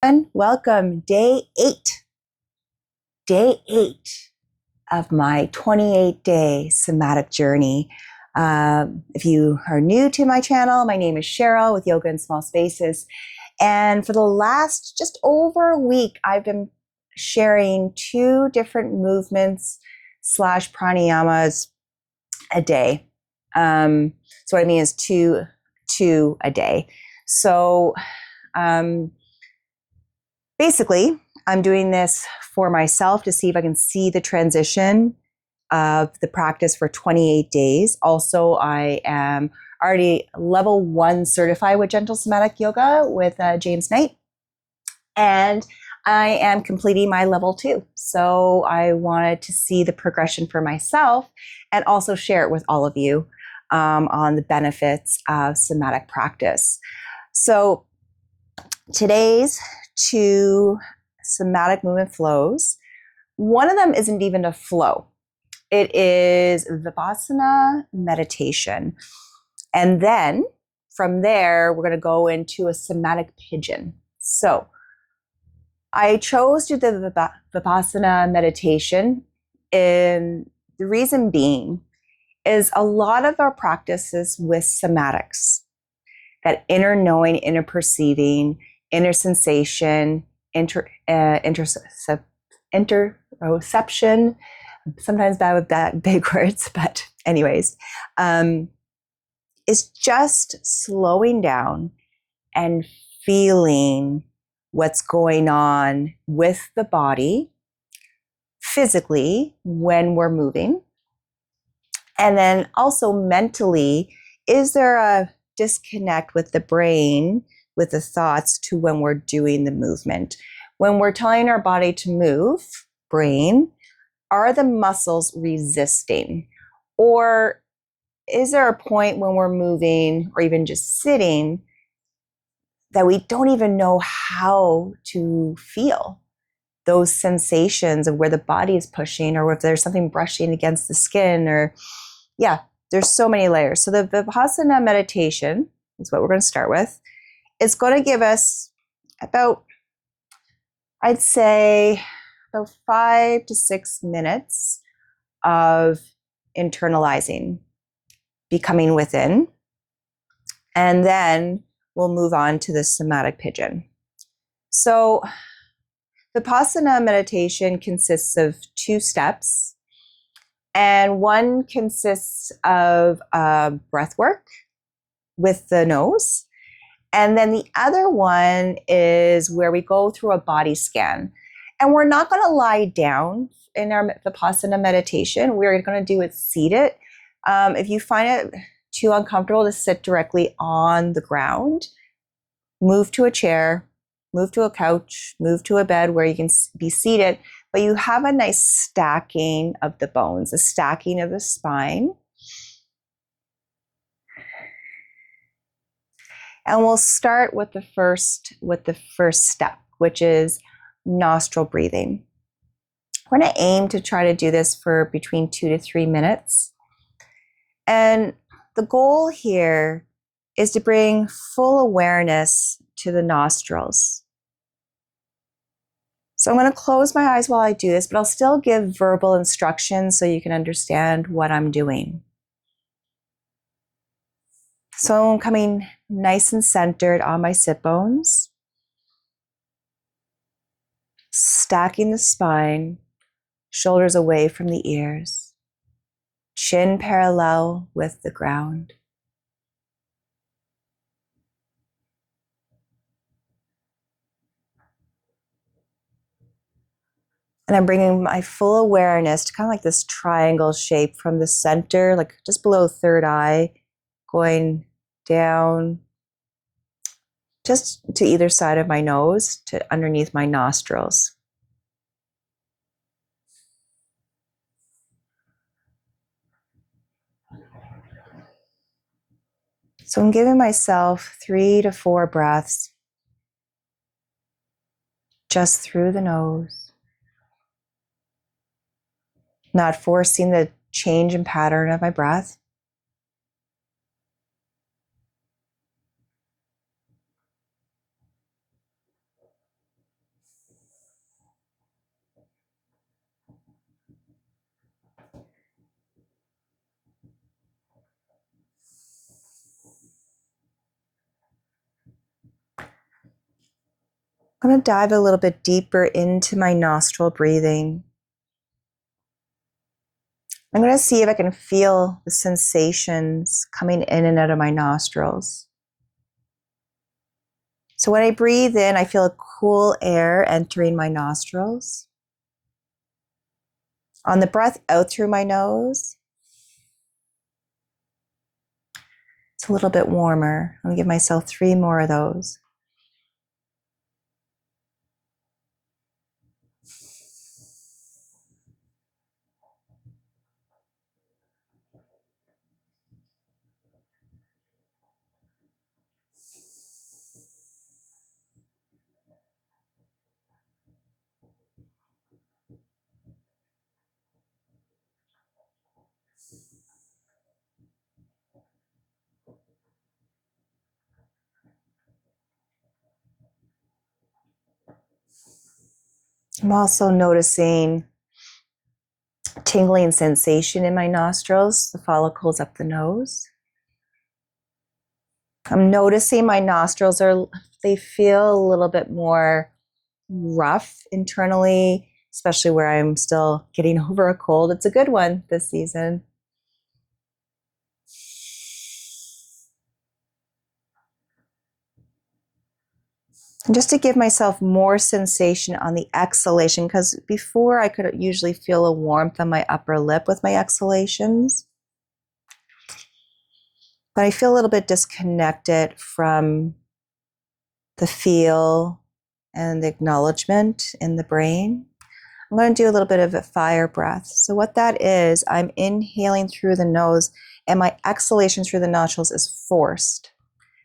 And welcome, day eight of my 28-day somatic journey. If you are new to my channel, my name is Cheryl with Yoga in Small Spaces. And for the last just over a week, I've been sharing 2 different movements / pranayamas a day. So what I mean is two a day. So basically, I'm doing this for myself to see if I can see the transition of the practice for 28 days. Also, I am already level 1 certified with Gentle Somatic Yoga with James Knight. And I am completing my level 2. So I wanted to see the progression for myself and also share it with all of you on the benefits of somatic practice. So today's 2 somatic movement flows. One of them isn't even a flow. It is Vipassana meditation. And then from there, we're going to go into a somatic pigeon. So I chose to do the Vipassana meditation, and the reason being is a lot of our practices with somatics, that inner knowing, inner perceiving, inner sensation, interoception, sometimes bad with that big words, but anyways, is just slowing down and feeling what's going on with the body physically when we're moving. And then also mentally, is there a disconnect with the brain, with the thoughts, to when we're doing the movement? When we're telling our body to move, brain, are the muscles resisting? Or is there a point when we're moving or even just sitting that we don't even know how to feel those sensations of where the body is pushing, or if there's something brushing against the skin, or there's so many layers. So the Vipassana meditation is what we're going to start with. It's going to give us about, I'd say, about 5 to 6 minutes of internalizing, becoming within, and then we'll move on to the somatic pigeon. So Vipassana meditation consists of 2 steps, and one consists of breath work with the nose. And then the other one is where we go through a body scan. And we're not going to lie down in our Vipassana meditation. We're going to do it seated. If you find it too uncomfortable to sit directly on the ground, move to a chair, move to a couch, move to a bed where you can be seated, but you have a nice stacking of the bones, a stacking of the spine. And we'll start with the first step, which is nostril breathing. We're going to aim to try to do this for between 2 to 3 minutes. And the goal here is to bring full awareness to the nostrils. So I'm going to close my eyes while I do this, but I'll still give verbal instructions so you can understand what I'm doing. So I'm coming nice and centered on my sit bones, stacking the spine, shoulders away from the ears, chin parallel with the ground. And I'm bringing my full awareness to kind of like this triangle shape from the center, like just below third eye, going down just to either side of my nose to underneath my nostrils. So I'm giving myself 3 to 4 breaths just through the nose, not forcing the change in pattern of my breath. I'm going to dive a little bit deeper into my nostril breathing. I'm going to see if I can feel the sensations coming in and out of my nostrils. So when I breathe in, I feel cool air entering my nostrils. On the breath out through my nose, it's a little bit warmer. I'm going to give myself 3 more of those. I'm also noticing tingling sensation in my nostrils, the follicles up the nose. I'm noticing my nostrils they feel a little bit more rough internally, especially where I'm still getting over a cold. It's a good one this season. And just to give myself more sensation on the exhalation, because before I could usually feel a warmth on my upper lip with my exhalations. But I feel a little bit disconnected from the feel and the acknowledgement in the brain. I'm going to do a little bit of a fire breath. So what that is, I'm inhaling through the nose and my exhalation through the nostrils is forced.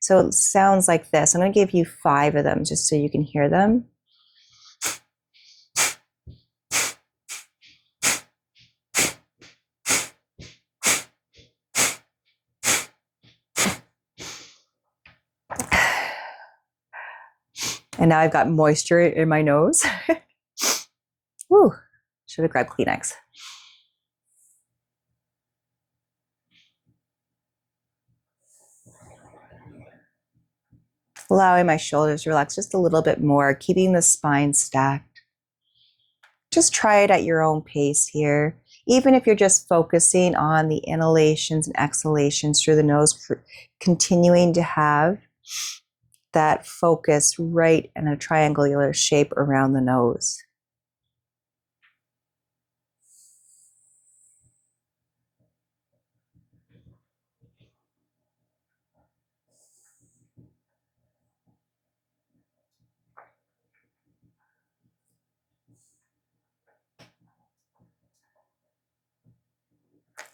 So it sounds like this. I'm going to give you 5 of them just so you can hear them. And now I've got moisture in my nose. Woo, should have grabbed Kleenex. Allowing my shoulders to relax just a little bit more, keeping the spine stacked. Just try it at your own pace here. Even if you're just focusing on the inhalations and exhalations through the nose, continuing to have that focus right in a triangular shape around the nose.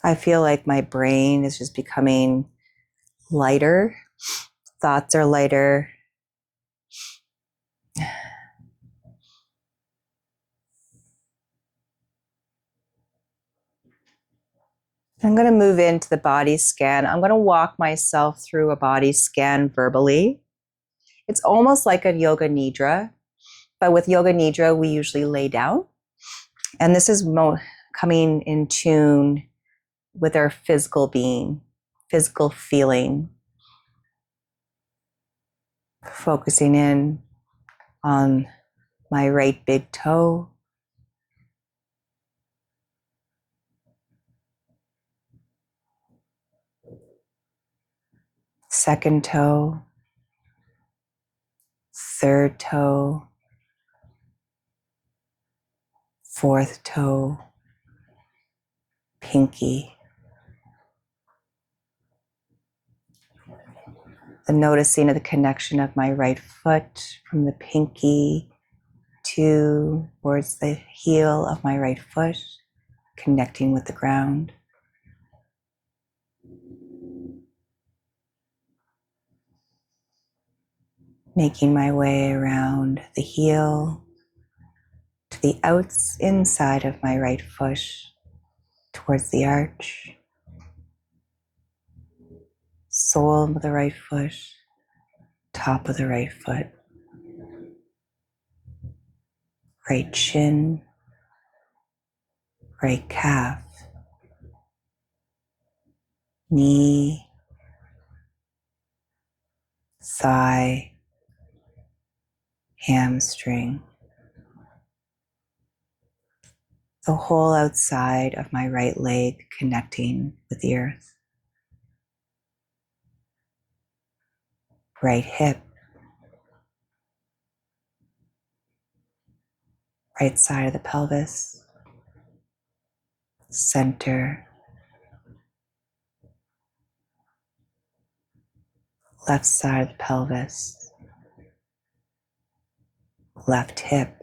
I feel like my brain is just becoming lighter. Thoughts are lighter. I'm going to move into the body scan. I'm going to walk myself through a body scan verbally. It's almost like a yoga nidra, but with yoga nidra, we usually lay down. And this is coming in tune with our physical being, physical feeling, focusing in on my right big toe, second toe, third toe, fourth toe, pinky. The noticing of the connection of my right foot from the pinky towards the heel of my right foot, connecting with the ground. Making my way around the heel to the inside of my right foot towards the arch, sole of the right foot, top of the right foot, right shin, right calf, knee, thigh, hamstring, the whole outside of my right leg connecting with the earth, right hip, right side of the pelvis, center, left side of the pelvis, left hip,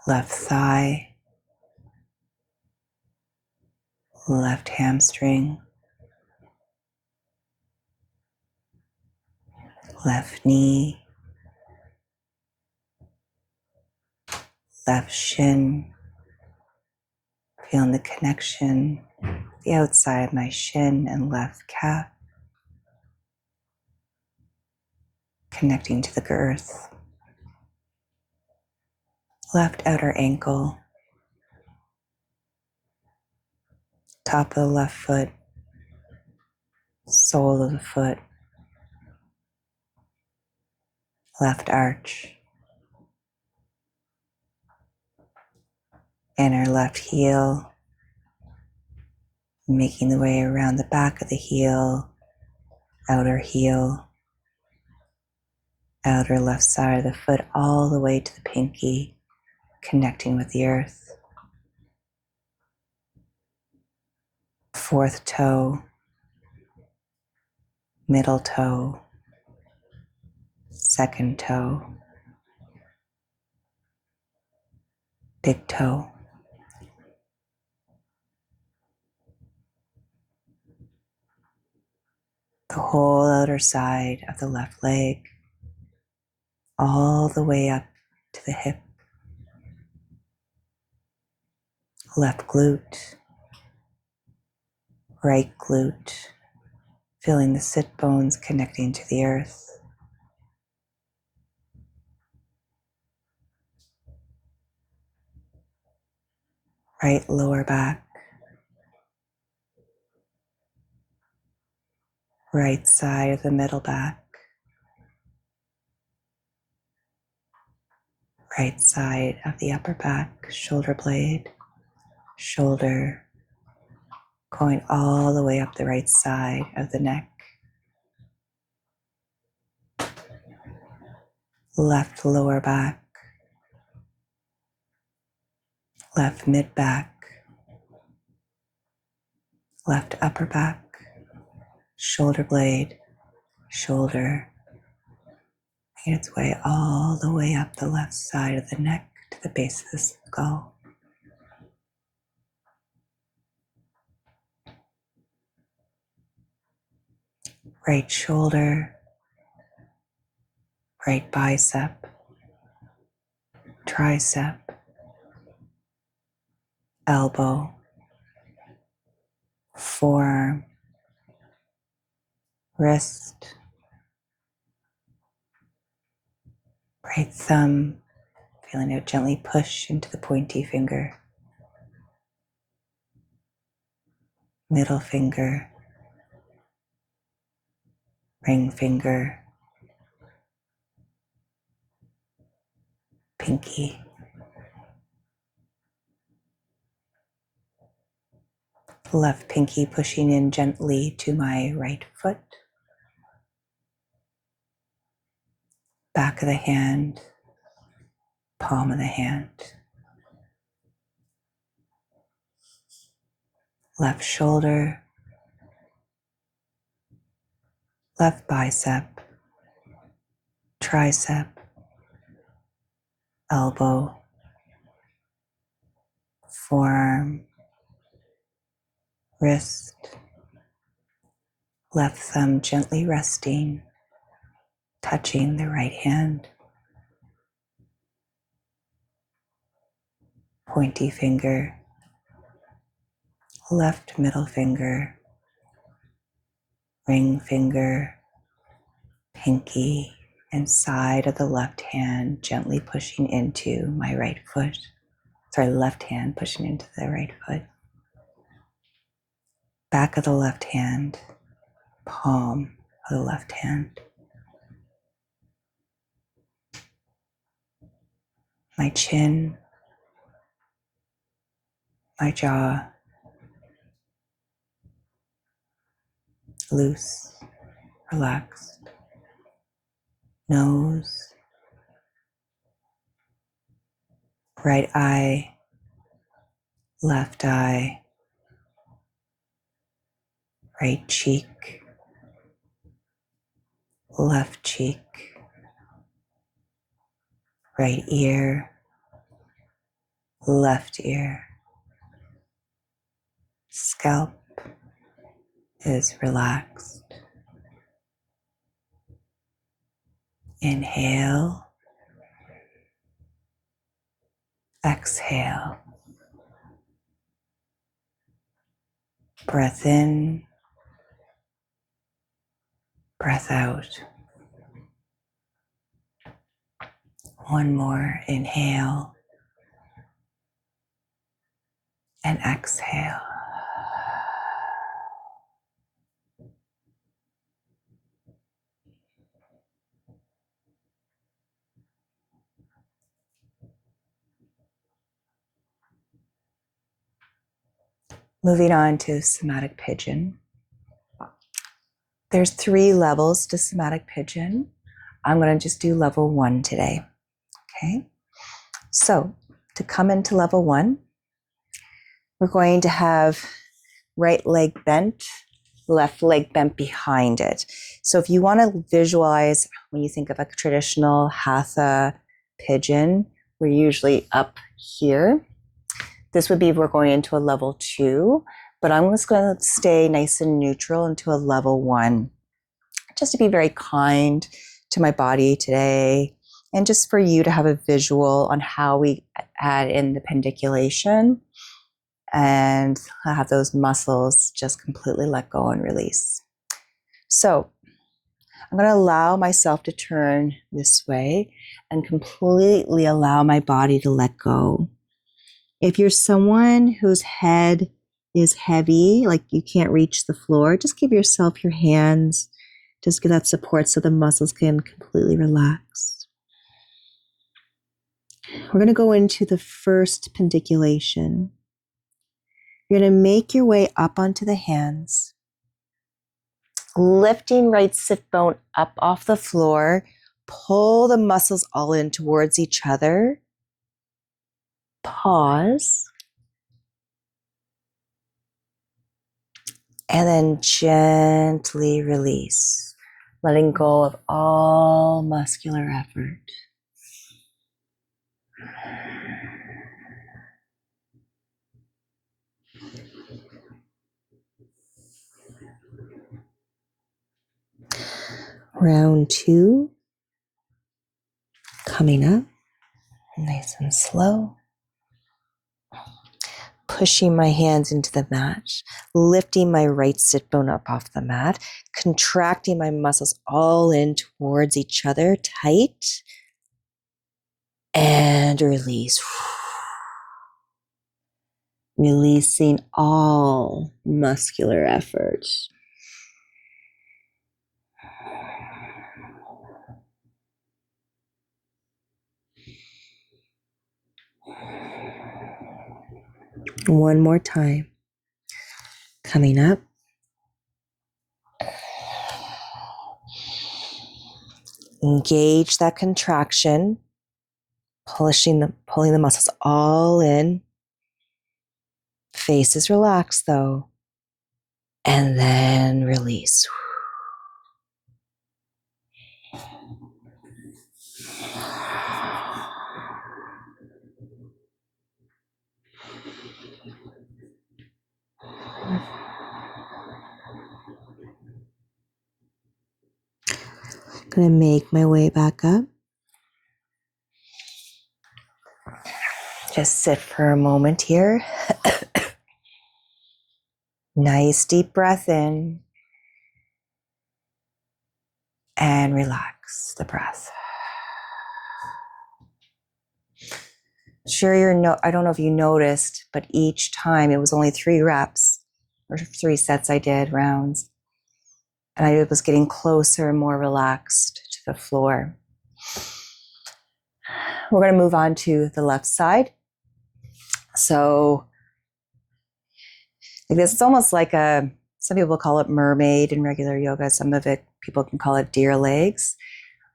left thigh, left hamstring, left knee, left shin, feeling the connection, the outside of my shin and left calf, connecting to the earth, left outer ankle, top of the left foot, sole of the foot, left arch, inner left heel, making the way around the back of the heel, outer left side of the foot, all the way to the pinky, connecting with the earth. Fourth toe, middle toe, second toe, big toe. The whole outer side of the left leg, all the way up to the hip, left glute, right glute, feeling the sit bones connecting to the earth. Right lower back, right side of the middle back, right side of the upper back, shoulder blade, shoulder, going all the way up the right side of the neck. Left lower back, left mid back, left upper back, shoulder blade, shoulder, making its way all the way up the left side of the neck to the base of the skull. Right shoulder, right bicep, tricep, elbow, forearm, wrist, right thumb, feeling it gently push into the pointy finger, middle finger, ring finger, pinky. Left pinky pushing in gently to my right foot, back of the hand, palm of the hand, left shoulder, left bicep, tricep, elbow, forearm, wrist, left thumb gently resting, touching the right hand, pointy finger, left middle finger, ring finger, pinky, and side of the left hand gently pushing into my right foot. Left hand pushing into the right foot. Back of the left hand, palm of the left hand. my chin, my jaw, loose, relaxed, nose, right eye, left eye, right cheek, left cheek, right ear, left ear. Scalp is relaxed. Inhale, exhale. Breath in, breath out. One more, inhale and exhale. Moving on to Somatic Pigeon. There's 3 levels to Somatic Pigeon. I'm going to just do level 1 today. Okay? So, to come into level 1, we're going to have right leg bent, left leg bent behind it. So if you want to visualize, when you think of a traditional hatha pigeon, we're usually up here. This would be, we're going into a level 2, but I'm just going to stay nice and neutral into a level 1, just to be very kind to my body today, and just for you to have a visual on how we add in the pendiculation and have those muscles just completely let go and release. So I'm going to allow myself to turn this way and completely allow my body to let go. If you're someone whose head is heavy, like you can't reach the floor, just give yourself your hands, just give that support so the muscles can completely relax. We're going to go into the first pendiculation. You're going to make your way up onto the hands, lifting right sit bone up off the floor. Pull the muscles all in towards each other. Pause. And then gently release, letting go of all muscular effort. Round 2, coming up, nice and slow. Pushing my hands into the mat, lifting my right sit bone up off the mat, contracting my muscles all in towards each other, tight, and release. Releasing all muscular effort. One more time. Coming up. Engage that contraction, pulling the muscles all in. Face is relaxed though. And then release. Gonna make my way back up. Just sit for a moment here. Nice deep breath in. And relax the breath. Sure, I don't know if you noticed, but each time it was only 3 reps or 3 sets I did, rounds. And I was getting closer and more relaxed to the floor. We're going to move on to the left side. So like this is almost like some people call it mermaid in regular yoga. Some of it, people can call it deer legs,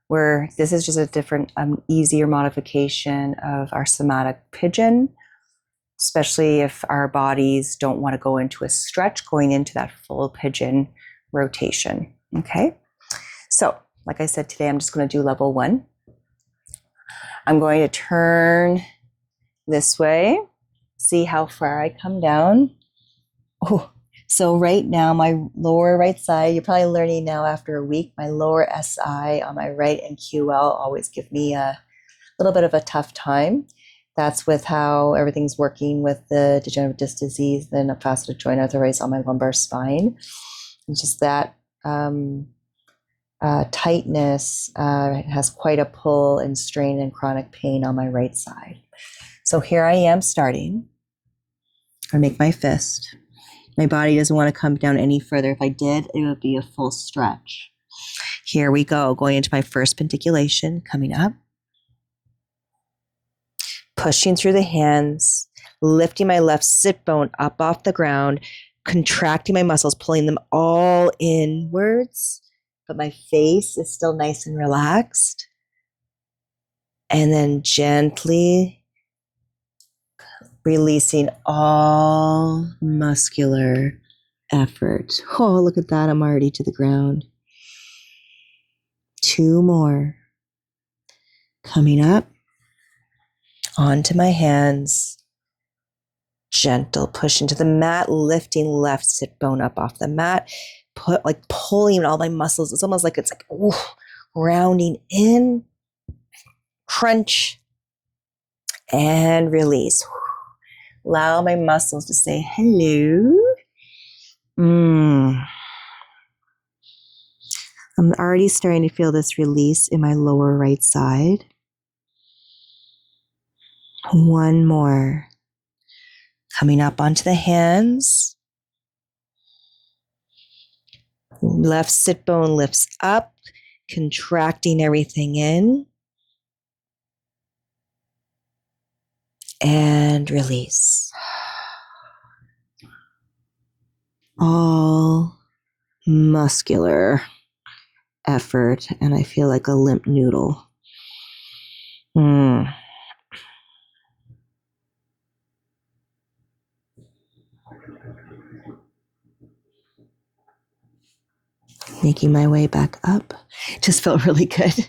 where this is just a different, easier modification of our somatic pigeon, especially if our bodies don't want to go into a stretch, going into that full pigeon rotation. Okay. So like I said, today I'm just going to do level 1. I'm going to turn this way, see how far I come down. Oh, so right now, my lower right side, you're probably learning now after a week, my lower SI on my right and QL always give me a little bit of a tough time. That's with how everything's working with the degenerative disc disease, the facet joint arthritis on my lumbar spine. It's just that tightness has quite a pull and strain and chronic pain on my right side. So here I am starting. I make my fist. My body doesn't want to come down any further. If I did, it would be a full stretch. Here we go, going into my first pediculation, coming up. Pushing through the hands, lifting my left sit bone up off the ground, contracting my muscles, pulling them all inwards, but my face is still nice and relaxed. And then gently releasing all muscular effort. Oh, look at that. I'm already to the ground. 2 more. Coming up onto my hands. Gentle push into the mat, lifting left sit bone up off the mat. Pulling all my muscles. It's almost like rounding in. Crunch. And release. Allow my muscles to say hello. I'm already starting to feel this release in my lower right side. 1 more. Coming up onto the hands. Left sit bone lifts up, contracting everything in. And release. All muscular effort, and I feel like a limp noodle. Making my way back up. Just felt really good.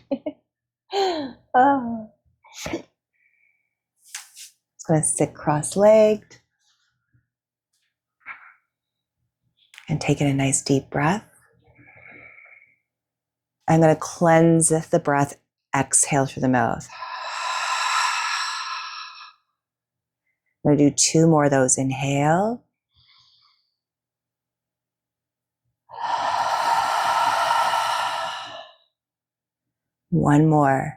Oh. Just going to sit cross-legged and taking a nice deep breath. I'm going to cleanse the breath, exhale through the mouth. I'm going to do 2 more of those. Inhale. One more.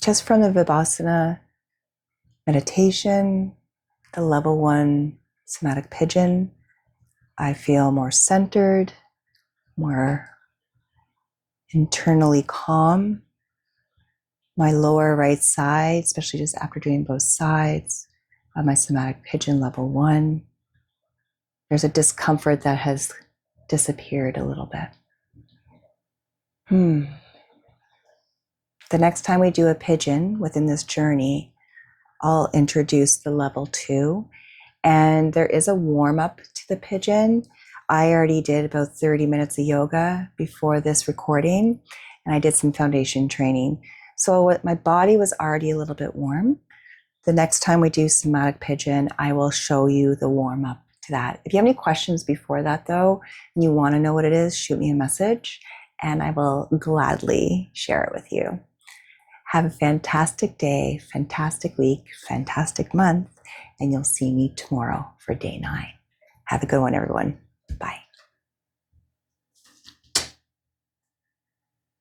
Just from the Vipassana meditation, the level 1 somatic pigeon, I feel more centered, more internally calm. My lower right side, especially just after doing both sides of my somatic pigeon level 1, there's a discomfort that has disappeared a little bit. The next time we do a pigeon within this journey, I'll introduce the level 2, and there is a warm-up to the pigeon. I already did about 30 minutes of yoga before this recording, and I did some foundation training. So my body was already a little bit warm. The next time we do somatic pigeon, I will show you the warm-up to that. If you have any questions before that though, and you want to know what it is, shoot me a message, and I will gladly share it with you. Have a fantastic day, fantastic week, fantastic month, and you'll see me tomorrow for day 9. Have a good one, everyone.